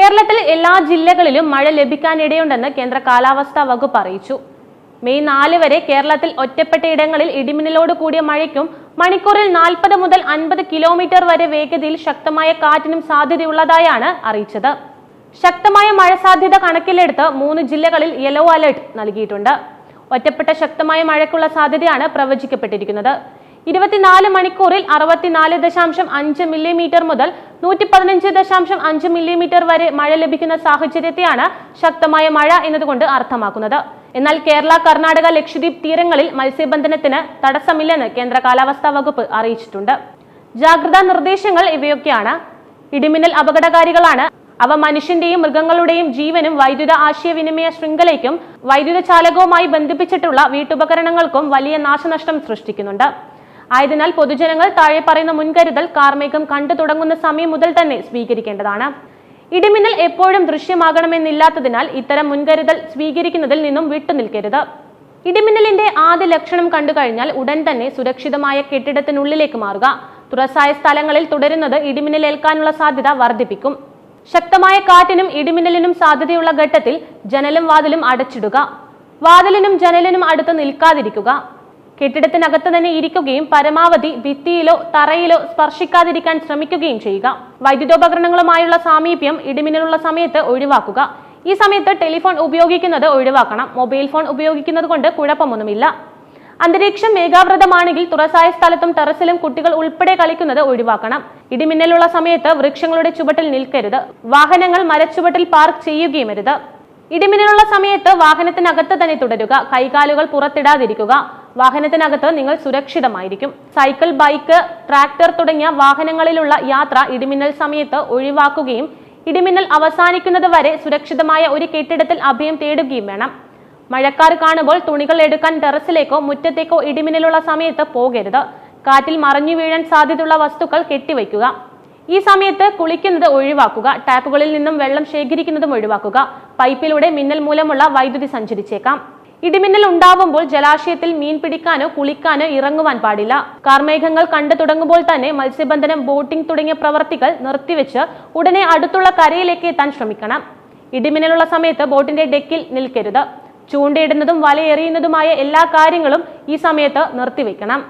കേരളത്തിൽ എല്ലാ ജില്ലകളിലും മഴ ലഭിക്കാനിടയുണ്ടെന്ന് കേന്ദ്ര കാലാവസ്ഥാ വകുപ്പ് അറിയിച്ചു. മെയ് 4 വരെ കേരളത്തിൽ ഒറ്റപ്പെട്ട ഇടങ്ങളിൽ ഇടിമിന്നലോട് കൂടിയ മഴയ്ക്കും മണിക്കൂറിൽ 40 മുതൽ 50 കിലോമീറ്റർ വരെ വേഗതയിൽ ശക്തമായ കാറ്റിനും സാധ്യതയുള്ളതായാണ് അറിയിച്ചത്. ശക്തമായ മഴ സാധ്യത കണക്കിലെടുത്ത് 3 ജില്ലകളിൽ യെല്ലോ അലർട്ട് നൽകിയിട്ടുണ്ട്. ഒറ്റപ്പെട്ട ശക്തമായ മഴയ്ക്കുള്ള സാധ്യതയാണ് പ്രവചിക്കപ്പെട്ടിരിക്കുന്നത്. 24 മണിക്കൂറിൽ 64.5 മില്ലിമീറ്റർ മുതൽ 115.5 മില്ലിമീറ്റർ വരെ മഴ ലഭിക്കുന്ന സാഹചര്യത്തെയാണ് ശക്തമായ മഴ എന്നതുകൊണ്ട് അർത്ഥമാക്കുന്നത്. എന്നാൽ കേരള, കർണാടക, ലക്ഷദ്വീപ് തീരങ്ങളിൽ മത്സ്യബന്ധനത്തിന് തടസ്സമില്ലെന്ന് കേന്ദ്ര കാലാവസ്ഥാ വകുപ്പ് അറിയിച്ചിട്ടുണ്ട്. ജാഗ്രതാ നിർദ്ദേശങ്ങൾ ഇവയൊക്കെയാണ്. ഇടിമിന്നൽ അപകടകാരികളാണ്. അവ മനുഷ്യന്റെയും മൃഗങ്ങളുടെയും ജീവനും വൈദ്യുത ആശയവിനിമയ ശൃംഖലയ്ക്കും വൈദ്യുത ചാലകവുമായി ബന്ധിപ്പിച്ചിട്ടുള്ള വീട്ടുപകരണങ്ങൾക്കും വലിയ നാശനഷ്ടം സൃഷ്ടിക്കുന്നുണ്ട്. ആയതിനാൽ പൊതുജനങ്ങൾ താഴെ പറയുന്ന മുൻകരുതൽ കാർമേഘം കണ്ടു തുടങ്ങുന്ന സമയം മുതൽ തന്നെ സ്വീകരിക്കേണ്ടതാണ്. ഇടിമിന്നൽ എപ്പോഴും ദൃശ്യമാകണമെന്നില്ലാത്തതിനാൽ ഇത്തരം മുൻകരുതൽ സ്വീകരിക്കുന്നതിൽ നിന്നും വിട്ടുനിൽക്കരുത്. ഇടിമിന്നലിന്റെ ആദ്യ ലക്ഷണം കണ്ടു കഴിഞ്ഞാൽ ഉടൻ തന്നെ സുരക്ഷിതമായ കെട്ടിടത്തിനുള്ളിലേക്ക് മാറുക. തുറസായ സ്ഥലങ്ങളിൽ തുടരുന്നത് ഇടിമിന്നലേൽക്കാനുള്ള സാധ്യത വർദ്ധിപ്പിക്കും. ശക്തമായ കാറ്റിനും ഇടിമിന്നലിനും സാധ്യതയുള്ള ഘട്ടത്തിൽ ജനലും വാതിലും അടച്ചിടുക. വാതിലിനും ജനലിനും അടുത്ത് നിൽക്കാതിരിക്കുക. കെട്ടിടത്തിനകത്ത് തന്നെ ഇരിക്കുകയും പരമാവധി ഭിത്തിയിലോ തറയിലോ സ്പർശിക്കാതിരിക്കാൻ ശ്രമിക്കുകയും ചെയ്യുക. വൈദ്യുതോപകരണങ്ങളുമായുള്ള സാമീപ്യം ഇടിമിന്നലുള്ള സമയത്ത് ഒഴിവാക്കുക. ഈ സമയത്ത് ടെലിഫോൺ ഉപയോഗിക്കുന്നത് ഒഴിവാക്കണം. മൊബൈൽ ഫോൺ ഉപയോഗിക്കുന്നത് കൊണ്ട് കുഴപ്പമൊന്നുമില്ല. അന്തരീക്ഷം മേഘാവൃതമാണെങ്കിൽ തുറസായ സ്ഥലത്തും ടെറസിലും കുട്ടികൾ ഉൾപ്പെടെ കളിക്കുന്നത് ഒഴിവാക്കണം. ഇടിമിന്നലുള്ള സമയത്ത് വൃക്ഷങ്ങളുടെ ചുവട്ടിൽ നിൽക്കരുത്. വാഹനങ്ങൾ മരച്ചുവട്ടിൽ പാർക്ക് ചെയ്യുകയുമരുത്. ഇടിമിന്നലുള്ള സമയത്ത് വാഹനത്തിനകത്ത് തന്നെ തുടരുക. കൈകാലുകൾ പുറത്തിടാതിരിക്കുക. വാഹനത്തിനകത്ത് നിങ്ങൾ സുരക്ഷിതമായിരിക്കും. സൈക്കിൾ, ബൈക്ക്, ട്രാക്ടർ തുടങ്ങിയ വാഹനങ്ങളിലുള്ള യാത്ര ഇടിമിന്നൽ സമയത്ത് ഒഴിവാക്കുകയും ഇടിമിന്നൽ അവസാനിക്കുന്നത് വരെ സുരക്ഷിതമായ ഒരു കെട്ടിടത്തിൽ അഭയം തേടുകയും വേണം. മഴക്കാർ കാണുമ്പോൾ തുണികൾ എടുക്കാൻ ടെറസിലേക്കോ മുറ്റത്തേക്കോ ഇടിമിന്നലുള്ള സമയത്ത് പോകരുത്. കാറ്റിൽ മറിഞ്ഞു വീഴാൻ സാധ്യതയുള്ള വസ്തുക്കൾ കെട്ടിവയ്ക്കുക. ഈ സമയത്ത് കുളിക്കുന്നത് ഒഴിവാക്കുക. ടാപ്പുകളിൽ നിന്നും വെള്ളം ശേഖരിക്കുന്നതും ഒഴിവാക്കുക. പൈപ്പിലൂടെ മിന്നൽ മൂലമുള്ള വൈദ്യുതി സഞ്ചരിച്ചേക്കാം. ഇടിമിന്നൽ ഉണ്ടാവുമ്പോൾ ജലാശയത്തിൽ മീൻ പിടിക്കാനോ കുളിക്കാനോ ഇറങ്ങുവാൻ പാടില്ല. കാർമേഘങ്ങൾ കണ്ടു തുടങ്ങുമ്പോൾ തന്നെ മത്സ്യബന്ധനം, ബോട്ടിംഗ് തുടങ്ങിയ പ്രവർത്തികൾ നിർത്തിവെച്ച് ഉടനെ അടുത്തുള്ള കരയിലേക്ക് എത്താൻ ശ്രമിക്കണം. ഇടിമിന്നലുള്ള സമയത്ത് ബോട്ടിന്റെ ഡെക്കിൽ നിൽക്കരുത്. ചൂണ്ടയിടുന്നതും വലയെറിയുന്നതുമായ എല്ലാ കാര്യങ്ങളും ഈ സമയത്ത് നിർത്തിവെക്കണം.